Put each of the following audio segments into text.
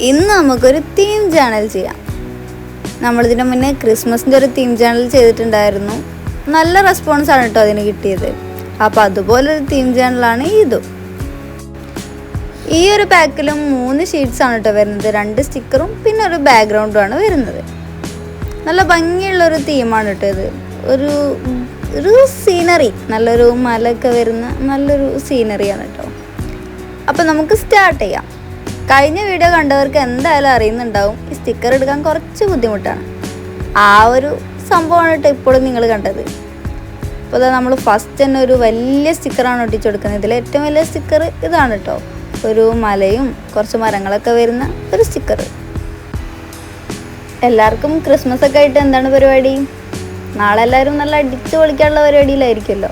ഇന്ന് നമുക്കൊരു theme channel ചെയ്യാം. നമ്മളിതിനു മുന്നേ ക്രിസ്മസിൻ്റെ ഒരു തീം ചാനൽ ചെയ്തിട്ടുണ്ടായിരുന്നു. നല്ല റെസ്പോൺസാണ് കേട്ടോ അതിന് കിട്ടിയത്. അപ്പോൾ അതുപോലൊരു തീം ചാനലാണ് ഇതും. ഈ ഒരു പാക്കിലും 3 ഷീറ്റ്സാണ് കേട്ടോ വരുന്നത്. 2 സ്റ്റിക്കറും പിന്നെ ഒരു ബാക്ക്ഗ്രൗണ്ടുമാണ് വരുന്നത്. നല്ല ഭംഗിയുള്ളൊരു തീമാണ് കേട്ടോ ഇത്. ഒരു സീനറി, നല്ലൊരു മലയൊക്കെ വരുന്ന നല്ലൊരു സീനറിയാണ് കേട്ടോ. അപ്പോൾ നമുക്ക് സ്റ്റാർട്ട് ചെയ്യാം. കഴിഞ്ഞ വീഡിയോ കണ്ടവർക്ക് എന്തായാലും അറിയുന്നുണ്ടാവും, ഈ സ്റ്റിക്കർ എടുക്കാൻ കുറച്ച് ബുദ്ധിമുട്ടാണ്. ആ ഒരു സംഭവമാണ് കേട്ടോ ഇപ്പോഴും നിങ്ങൾ കണ്ടത്. അപ്പോൾ നമ്മൾ ഫസ്റ്റ് തന്നെ ഒരു വലിയ സ്റ്റിക്കറാണ് ഒട്ടിച്ചു കൊടുക്കുന്നത്. ഇതിൽ ഏറ്റവും വലിയ സ്റ്റിക്കർ ഇതാണ് കേട്ടോ. ഒരു മലയും കുറച്ച് മരങ്ങളൊക്കെ വരുന്ന ഒരു സ്റ്റിക്കർ. എല്ലാവർക്കും ക്രിസ്മസ് ഒക്കെ ആയിട്ട് എന്താണ് പരിപാടി? നാളെ എല്ലാവരും നല്ല അടിച്ചു പൊളിക്കാനുള്ള പരിപാടിയിലായിരിക്കുമല്ലോ.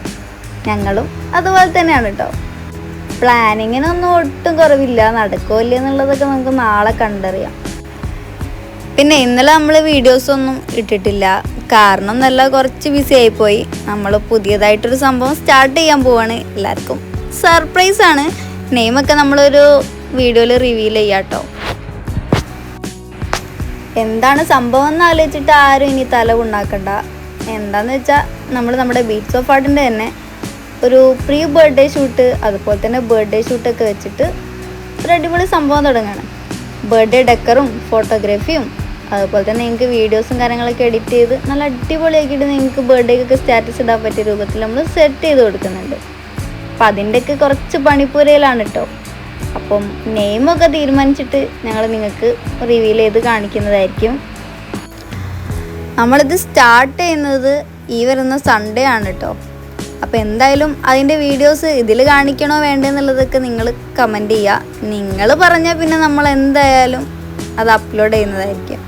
ഞങ്ങളും അതുപോലെ തന്നെയാണ് കേട്ടോ. പ്ലാനിങ്ങിനൊന്നും ഒട്ടും കുറവില്ല. നടക്കുമോ ഇല്ല എന്നുള്ളതൊക്കെ നമുക്ക് നാളെ കണ്ടറിയാം. പിന്നെ ഇന്നലെ നമ്മൾ വീഡിയോസൊന്നും ഇട്ടിട്ടില്ല. കാരണം നല്ല കുറച്ച് ബിസി ആയിപ്പോയി. നമ്മൾ പുതിയതായിട്ടൊരു സംഭവം സ്റ്റാർട്ട് ചെയ്യാൻ പോവാണ്. എല്ലാവർക്കും സർപ്രൈസാണ്. നെയിമൊക്കെ നമ്മളൊരു വീഡിയോയിൽ റിവീൽ ചെയ്യാം കേട്ടോ. എന്താണ് സംഭവം എന്ന് ആലോചിച്ചിട്ട് ആരും ഇനി തല ഉണ്ടാക്കണ്ട. എന്താണെന്ന് വെച്ചാൽ നമ്മുടെ ബീറ്റ്സ് ഓഫ് ആർട്ടിൻ്റെ തന്നെ ഒരു പ്രീ ബർത്ത്ഡേ ഷൂട്ട്, അതുപോലെ തന്നെ ബർത്ത്ഡേ ഷൂട്ടൊക്കെ വെച്ചിട്ട് ഒരു അടിപൊളി സംഭവം തുടങ്ങുകയാണ്. ബർത്ത്ഡേ ഡെക്കറും ഫോട്ടോഗ്രാഫിയും അതുപോലെ തന്നെ നിങ്ങൾക്ക് വീഡിയോസും കാര്യങ്ങളൊക്കെ എഡിറ്റ് ചെയ്ത് നല്ല അടിപൊളിയാക്കിയിട്ട് നിങ്ങൾക്ക് ബർത്ത്ഡേക്കൊക്കെ സ്റ്റാറ്റസ് ഇടാൻ പറ്റിയ രൂപത്തിൽ നമ്മൾ സെറ്റ് ചെയ്ത് കൊടുക്കുന്നുണ്ട്. അപ്പം അതിൻ്റെയൊക്കെ കുറച്ച് പണിപ്പുരയിലാണ് കേട്ടോ. അപ്പം നെയിമൊക്കെ തീരുമാനിച്ചിട്ട് ഞങ്ങൾ നിങ്ങൾക്ക് റിവീൽ ചെയ്ത് കാണിക്കുന്നതായിരിക്കും. നമ്മളിത് സ്റ്റാർട്ട് ചെയ്യുന്നത് ഈ വരുന്ന സൺഡേ ആണ് കേട്ടോ. അപ്പോൾ എന്തായാലും അതിൻ്റെ വീഡിയോസ് ഇതിൽ കാണിക്കണോ വേണ്ടെന്നുള്ളതൊക്കെ നിങ്ങൾ കമൻറ്റ് ചെയ്യുക. നിങ്ങൾ പറഞ്ഞാൽ പിന്നെ നമ്മൾ എന്തായാലും അത് അപ്ലോഡ് ചെയ്യുന്നതായിരിക്കും.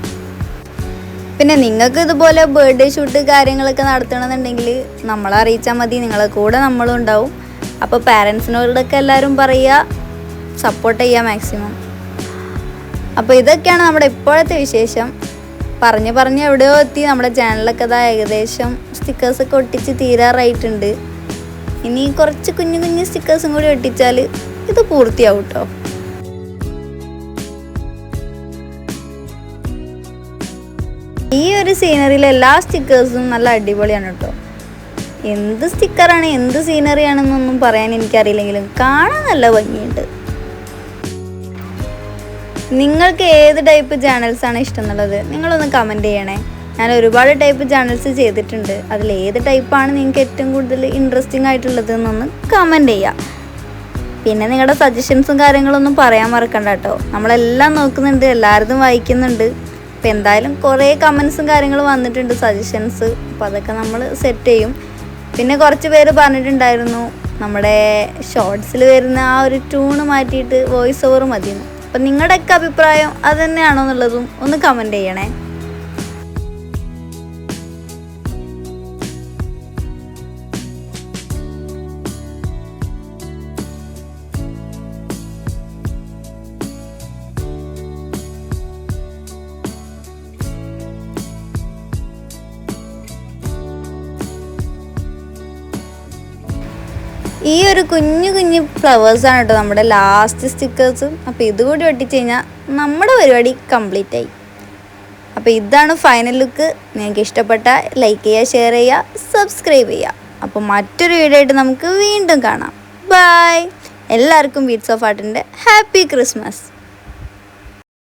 പിന്നെ നിങ്ങൾക്ക് ഇതുപോലെ ബർത്ത്ഡേ ഷൂട്ട് കാര്യങ്ങളൊക്കെ നടത്തണമെന്നുണ്ടെങ്കിൽ നമ്മളെ അറിയിച്ചാൽ മതി. നിങ്ങളെ കൂടെ നമ്മളും ഉണ്ടാവും. അപ്പോൾ പാരൻസിനോടൊക്കെ എല്ലാവരും പറയുക, സപ്പോർട്ട് ചെയ്യുക മാക്സിമം. അപ്പോൾ ഇതൊക്കെയാണ് നമ്മുടെ ഇപ്പോഴത്തെ വിശേഷം. പറഞ്ഞ് എവിടെയോ എത്തി. നമ്മുടെ ചാനലൊക്കെ അതാ ഏകദേശം സ്റ്റിക്കേഴ്സൊക്കെ ഒട്ടിച്ച് തീരാറായിട്ടുണ്ട്. ഇനി കുറച്ച് കുഞ്ഞു സ്റ്റിക്കേഴ്സും കൂടി ഒട്ടിച്ചാൽ ഇത് പൂർത്തിയാവും കേട്ടോ. ഈ ഒരു സീനറിയിലെ എല്ലാ സ്റ്റിക്കേഴ്സും നല്ല അടിപൊളിയാണ് കേട്ടോ. എന്ത് സ്റ്റിക്കറാണ് എന്ത് സീനറിയാണെന്നൊന്നും പറയാൻ എനിക്കറിയില്ലെങ്കിലും കാണാൻ നല്ല ഭംഗിയുണ്ട്. നിങ്ങൾക്ക് ഏത് ടൈപ്പ് ചാനൽസാണ് ഇഷ്ടം എന്നുള്ളത് നിങ്ങളൊന്ന് കമൻറ്റ് ചെയ്യണേ. ഞാൻ ഒരുപാട് ടൈപ്പ് ചാനൽസ് ചെയ്തിട്ടുണ്ട്. അതിൽ ഏത് ടൈപ്പാണ് നിങ്ങൾക്ക് ഏറ്റവും കൂടുതൽ ഇൻട്രസ്റ്റിംഗ് ആയിട്ടുള്ളത് എന്നൊന്ന് കമൻറ്റ് ചെയ്യുക. പിന്നെ നിങ്ങളുടെ സജഷൻസും കാര്യങ്ങളൊന്നും പറയാൻ മറക്കണ്ട കേട്ടോ. നമ്മളെല്ലാം നോക്കുന്നുണ്ട്, എല്ലാവരും വായിക്കുന്നുണ്ട്. അപ്പോൾ എന്തായാലും കുറേ കമൻസും കാര്യങ്ങളും വന്നിട്ടുണ്ട്, സജഷൻസ്. അപ്പോൾ അതൊക്കെ നമ്മൾ സെറ്റ് ചെയ്യും. പിന്നെ കുറച്ച് പേര് പറഞ്ഞിട്ടുണ്ടായിരുന്നു നമ്മുടെ ഷോർട്സിൽ വരുന്ന ആ ഒരു ട്യൂണ് മാറ്റിയിട്ട് വോയിസ് ഓവർ മതിയെന്ന്. അപ്പം നിങ്ങളുടെയൊക്കെ അഭിപ്രായം അത് തന്നെയാണോ എന്നുള്ളതും ഒന്ന് കമൻറ്റ് ചെയ്യണേ. ഈ ഒരു കുഞ്ഞു ഫ്ലവേഴ്സാണ് കേട്ടോ നമ്മുടെ ലാസ്റ്റ് സ്റ്റിക്കേഴ്സ്. അപ്പോൾ ഇതുകൂടി ഒട്ടിച്ച് കഴിഞ്ഞാൽ നമ്മുടെ പരിപാടി കംപ്ലീറ്റ് ആയി. അപ്പോൾ ഇതാണ് ഫൈനൽ ലുക്ക്. നിങ്ങൾക്ക് ഇഷ്ടപ്പെട്ടാൽ ലൈക്ക് ചെയ്യുക, ഷെയർ ചെയ്യുക, സബ്സ്ക്രൈബ് ചെയ്യുക. അപ്പോൾ മറ്റൊരു വീഡിയോ ആയിട്ട് നമുക്ക് വീണ്ടും കാണാം. ബൈ. എല്ലാവർക്കും ബീറ്റ്സ് ഓഫ് ആർട്ടിൻ്റെ ഹാപ്പി ക്രിസ്മസ്.